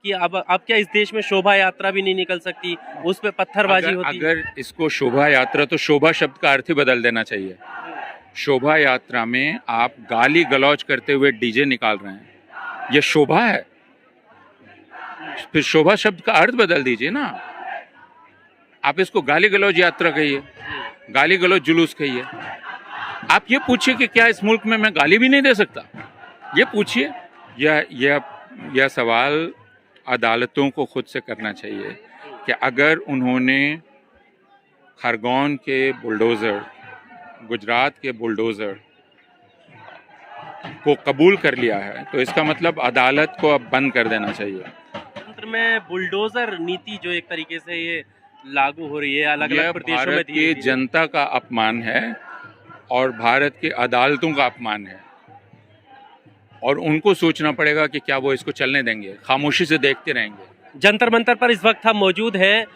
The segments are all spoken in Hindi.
कि अब क्या इस देश में शोभा यात्रा भी नहीं निकल सकती, उस पे पत्थरबाजी होती। अगर इसको शोभा यात्रा, तो शोभा शब्द का अर्थ ही बदल देना चाहिए। शोभा यात्रा में आप गाली गलौज करते हुए डीजे निकाल रहे हैं, यह शोभा है? फिर शोभा शब्द का अर्थ बदल दीजिए ना। आप इसको गाली गलौज यात्रा कहिए, गाली गलौज जुलूस कहिए। आप ये पूछिए कि क्या इस मुल्क में मैं गाली भी नहीं दे सकता, ये पूछिए। यह सवाल अदालतों को खुद से करना चाहिए कि अगर उन्होंने खरगोन के बुलडोज़र, गुजरात के बुलडोज़र को कबूल कर लिया है, तो इसका मतलब अदालत को अब बंद कर देना चाहिए। तंत्र में बुलडोजर नीति जो एक तरीके से ये लागू हो रही है अलग अलग प्रदेशों में, भारत की जनता का अपमान है और भारत की अदालतों का अपमान है, और उनको सोचना पड़ेगा कि क्या वो इसको चलने देंगे, खामोशी से देखते रहेंगे। जंतर मंतर पर इस वक्त हम मौजूद हैं।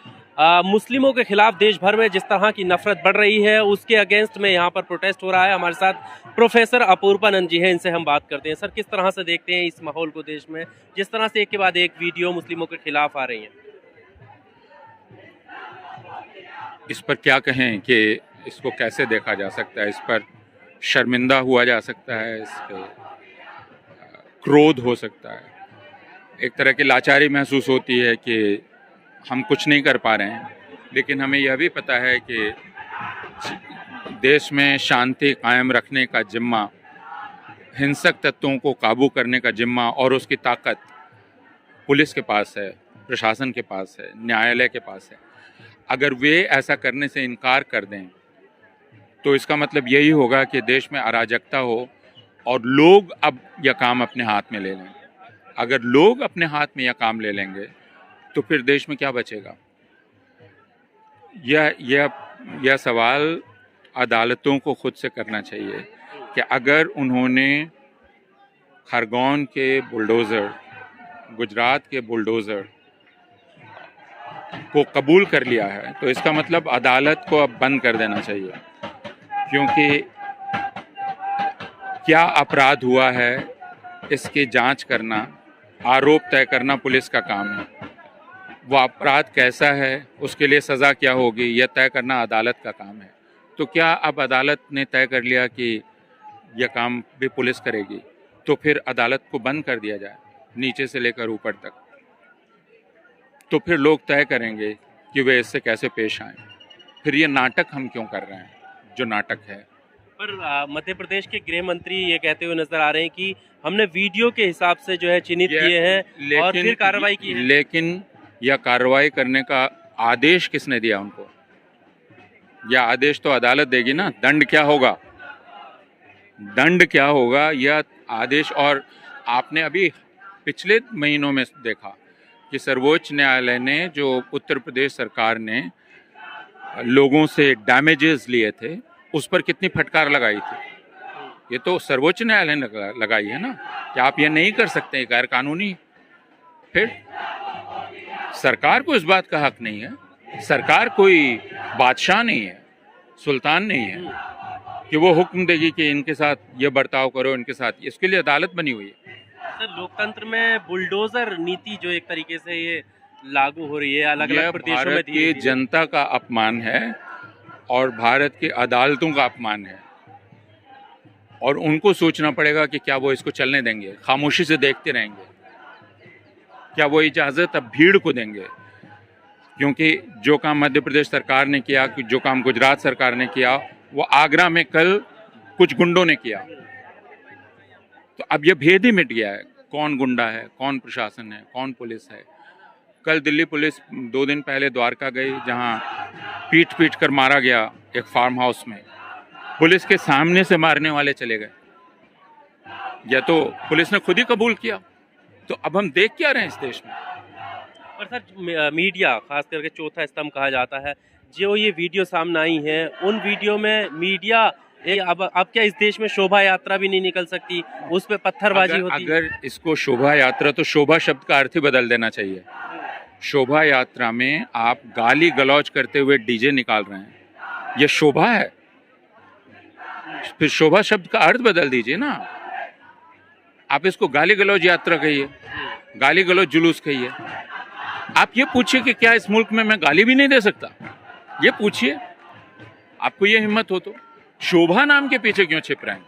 मुस्लिमों के खिलाफ देश भर में जिस तरह की नफरत बढ़ रही है, उसके अगेंस्ट में यहाँ पर प्रोटेस्ट हो रहा है। हमारे साथ प्रोफेसर अपूर्वानंद जी हैं, इनसे हम बात करते हैं। सर, किस तरह से देखते हैं इस माहौल को देश में, जिस तरह से एक के बाद एक वीडियो मुस्लिमों के खिलाफ आ रही हैं? इस पर क्या कहें कि इसको कैसे देखा जा सकता है? इस पर शर्मिंदा हुआ जा सकता है, इस पर क्रोध हो सकता है, एक तरह की लाचारी महसूस होती है कि हम कुछ नहीं कर पा रहे हैं। लेकिन हमें यह भी पता है कि देश में शांति कायम रखने का जिम्मा, हिंसक तत्वों को काबू करने का जिम्मा और उसकी ताकत पुलिस के पास है, प्रशासन के पास है, न्यायालय के पास है। अगर वे ऐसा करने से इनकार कर दें तो इसका मतलब यही होगा कि देश में अराजकता हो और लोग अब यह काम अपने हाथ में ले लें। अगर लोग अपने हाथ में यह काम ले लेंगे तो फिर देश में क्या बचेगा? यह सवाल अदालतों को खुद से करना चाहिए कि अगर उन्होंने खरगोन के बुलडोज़र, गुजरात के बुलडोज़र को कबूल कर लिया है, तो इसका मतलब अदालत को अब बंद कर देना चाहिए। क्योंकि क्या अपराध हुआ है इसकी जांच करना, आरोप तय करना पुलिस का काम है। वो अपराध कैसा है, उसके लिए सज़ा क्या होगी, यह तय करना अदालत का काम है। तो क्या अब अदालत ने तय कर लिया कि यह काम भी पुलिस करेगी, तो फिर अदालत को बंद कर दिया जाए नीचे से लेकर ऊपर तक। तो फिर लोग तय करेंगे कि वे इससे कैसे पेश आएं। फिर ये नाटक हम क्यों कर रहे हैं, जो नाटक है। पर मध्य प्रदेश के गृह मंत्री ये कहते हुए नजर आ रहे हैं कि हमने वीडियो के हिसाब से जो है चिन्हित किए हैं और फिर कार्रवाई की है। लेकिन यह कार्रवाई करने का आदेश किसने दिया उनको? यह आदेश तो अदालत देगी ना। दंड क्या होगा, दंड क्या होगा, यह आदेश। और आपने अभी पिछले महीनों में देखा कि सर्वोच्च न्यायालय ने, जो उत्तर प्रदेश सरकार ने लोगों से डैमेजेस लिए थे, उस पर कितनी फटकार लगाई थी। ये तो सर्वोच्च न्यायालय ने लगाई है ना कि आप ये नहीं कर सकते, गैर कानूनी। फिर सरकार को इस बात का हक नहीं है। सरकार कोई बादशाह नहीं है, सुल्तान नहीं है कि वो हुक्म देगी कि इनके साथ ये बर्ताव करो, इनके साथ। इसके लिए अदालत बनी हुई है। सर, लोकतंत्र में बुलडोजर नीति जो एक तरीके से ये लागू हो रही है अलग अलग प्रदेशों में, भारत की जनता का अपमान है और भारत की अदालतों का अपमान है, और उनको सोचना पड़ेगा कि क्या वो इसको चलने देंगे, खामोशी से देखते रहेंगे। क्या वो इजाज़त अब भीड़ को देंगे? क्योंकि जो काम मध्य प्रदेश सरकार ने किया, जो काम गुजरात सरकार ने किया, वो आगरा में कल कुछ गुंडों ने किया। तो अब ये भेद ही मिट गया है, कौन गुंडा है, कौन प्रशासन है, कौन पुलिस है। कल दिल्ली पुलिस 2 दिन पहले द्वारका गई, जहां पीट पीट कर मारा गया एक फार्म हाउस में। पुलिस के सामने से मारने वाले चले गए, या तो पुलिस ने खुद ही कबूल किया। तो अब हम देख क्या रहे हैं इस देश में? पर सर, मीडिया, खास करके चौथा स्तंभ कहा जाता है, जो ये वीडियो सामने आई है, उन वीडियो में मीडिया अब क्या इस देश में शोभा यात्रा भी नहीं निकल सकती, उस पे पत्थरबाजी होती। अगर इसको शोभा यात्रा, तो शोभा शब्द का अर्थ ही बदल देना चाहिए। शोभा यात्रा में आप गाली गलौज करते हुए डीजे निकाल रहे हैं, यह शोभा है? फिर शोभा शब्द का अर्थ बदल दीजिए ना। आप इसको गाली गलौज यात्रा कहिए, गाली गलौज जुलूस कही है। आप ये पूछिए कि क्या इस मुल्क में मैं गाली भी नहीं दे सकता? ये पूछिए, आपको ये हिम्मत हो तो। शोभा नाम के पीछे क्यों छिप रहे हैं?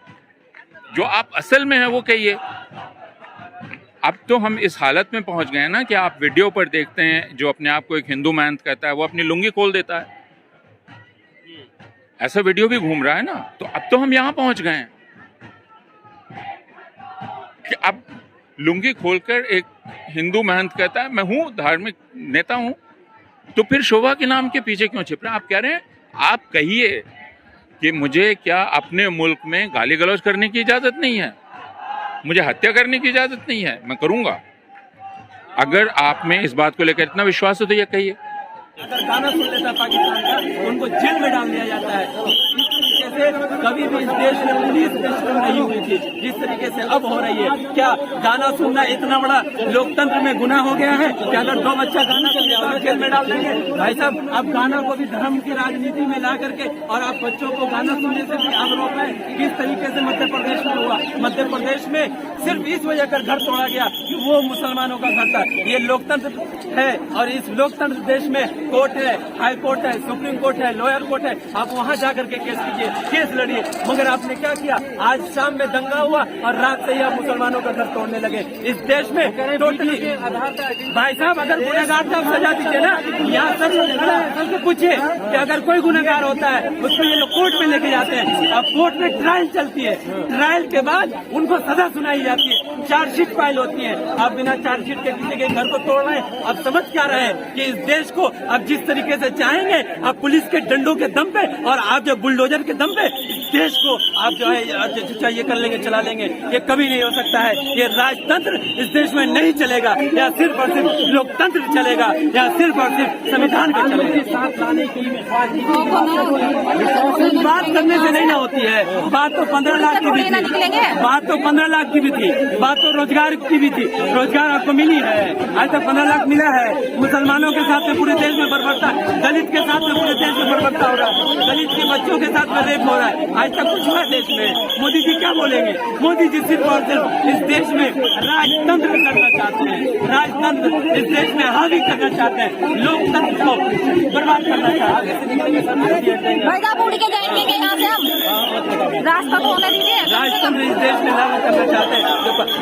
जो आप असल में है वो कहिए। अब तो हम इस हालत में पहुंच गए हैं ना कि आप वीडियो पर देखते हैं जो अपने आप को एक हिंदू महंत कहता है वो अपनी लुंगी खोल देता है। ऐसा वीडियो भी घूम रहा है ना। तो अब तो हम यहां पहुंच गए हैं कि अब लुंगी खोलकर एक हिंदू महंत कहता है मैं हूं धार्मिक नेता हूं। तो फिर शोभा के नाम के पीछे क्यों छिप रहे हैं? आप कह रहे हैं, आप कहिए कि मुझे क्या अपने मुल्क में गाली गलौज करने की इजाजत नहीं है, मुझे हत्या करने की इजाजत नहीं है, मैं करूंगा। अगर आप में इस बात को लेकर इतना विश्वास हो तो ये कहिए। अगर गाना सुन लेता पाकिस्तान का उनको जेल में डाल दिया जाता है। इस तरीके से कभी भी इस देश में पुलिस दुष्कर्म नहीं हुई थी जिस तरीके से अब हो रही है। क्या गाना सुनना इतना बड़ा लोकतंत्र में गुनाह हो गया है कि अगर 2 बच्चा गाना सुन लेता है जेल में डाल देंगे? भाई साहब, आप गाना को भी धर्म की राजनीति में ला करके और आप बच्चों को गाना सुनने से भी आप रोक रहे हैं। किस तरीके से मध्य प्रदेश में हुआ? मध्य प्रदेश में सिर्फ इस वजह कर घर तोड़ा गया कि वो मुसलमानों का घर था। ये लोकतंत्र है और इस लोकतंत्र देश में कोर्ट है, हाई कोर्ट है, सुप्रीम कोर्ट है, लोअर कोर्ट है। आप वहां जाकर के केस कीजिए, केस लड़िए। मगर आपने क्या किया? आज शाम में दंगा हुआ और रात से ही आप मुसलमानों का घर तोड़ने लगे। इस देश में टोटली भाई साहब, अगर गुनहगार था सजा दीजिए ना। यहाँ सबसे पूछिए कि अगर कोई गुनहगार होता है उसको ये लोग कोर्ट में लेके जाते हैं। अब कोर्ट में ट्रायल चलती है, ट्रायल के बाद उनको सजा सुनाई जाती है, चार्जशीट फाइल होती है। आप बिना चार्जशीट के किसी के घर को तोड़ रहे हैं। अब समझ क्या रहे हैं कि इस देश को अब जिस तरीके से चाहेंगे आप पुलिस के डंडों के दम पे और आप जो बुलडोजर के दम पे इस देश को आप जो है जो चाहिए कर लेंगे, चला लेंगे। ये कभी नहीं हो सकता है। ये राजतंत्र इस देश में नहीं चलेगा। या सिर्फ और सिर्फ लोकतंत्र चलेगा, या सिर्फ और सिर्फ संविधान के चलेगा। बात करने से नहीं ना होती है। बात तो 15 लाख की भी थी, बात तो 15 लाख की भी थी, बात तो रोजगार की भी थी। रोजगार आपको मिली है, आज तक 15 लाख मिला है। मुसलमानों के साथ में पूरे देश में बर्बरता, दलित के साथ में पूरे देश में बर्बरता हो रहा है, दलित के बच्चों के साथ में रेप हो रहा है। आज तक कुछ हुआ देश में? मोदी जी क्या बोलेंगे? मोदी जी सिर्फ और सिर्फ इस देश में राजतंत्र करना चाहते हैं, राजतंत्र इस देश में हावी करना चाहते हैं, लोकतंत्र को बर्बाद करना चाहते हैं। भाई आप उड़ के जाएंगे कि यहाँ से हम रास्ता तो होना दीजिए। राजतंत्र इस देश में लागू करना चाहते हैं।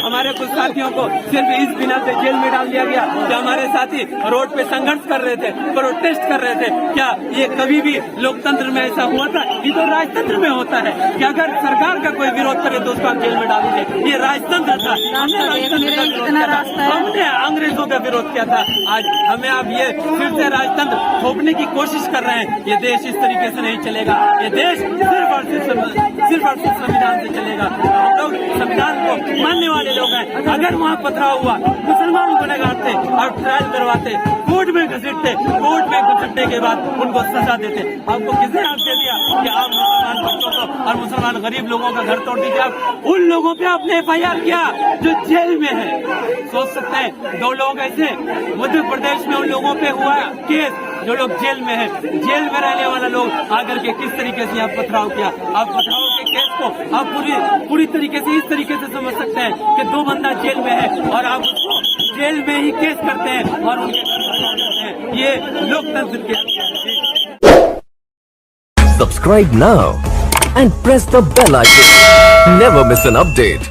हमारे कुछ साथियों को सिर्फ इस बिना से जेल में डाल दिया गया कि हमारे साथी रोड पे संघर्ष कर रहे थे, प्रोटेस्ट कर रहे थे। क्या ये कभी भी लोकतंत्र में ऐसा हुआ था? ये तो राजतंत्र में होता है कि अगर सरकार का कोई विरोध करे तो उसको आप जेल में डाल दीजिए। ये राजतंत्र था। हमने राजतंत्र का विरोध किया था, हमने अंग्रेजों का विरोध किया था। आज हमें आप ये फिर से राजतंत्र थोपने की कोशिश कर रहे हैं। ये देश इस तरीके से नहीं चलेगा। ये देश सिर्फ और सिर्फ संविधान से चलेगा। हम लोग संविधान को मानने वाले लोग हैं। अगर वहाँ पथराव हुआ, मुसलमान गुनहगार थे और ट्रायल करवाते, कोर्ट में घसीटते, कोर्ट में घसीटने के बाद उनको सजा देते। आपको किसने हक दे दिया कि आप मुसलमान बच्चों को और मुसलमान गरीब लोगों का घर तोड़ दीजिए? आप उन लोगों पे आपने FIR किया जो जेल में है। सोच सकते हैं 2 लोग ऐसे मध्य प्रदेश में उन लोगों पे हुआ केस जो लोग जेल में है, जेल में रहने वाला लोग आकर के किस तरीके से आप पथराव किया। आप पथराव के केस को आप पूरी तरीके से इस तरीके से समझ सकते हैं कि 2 बंदा जेल में है और आप उसको जेल में ही केस करते हैं और उनके घर पथराव करते हैं। ये लोकतंत्र के Subscribe now and press the bell icon. Never miss an update.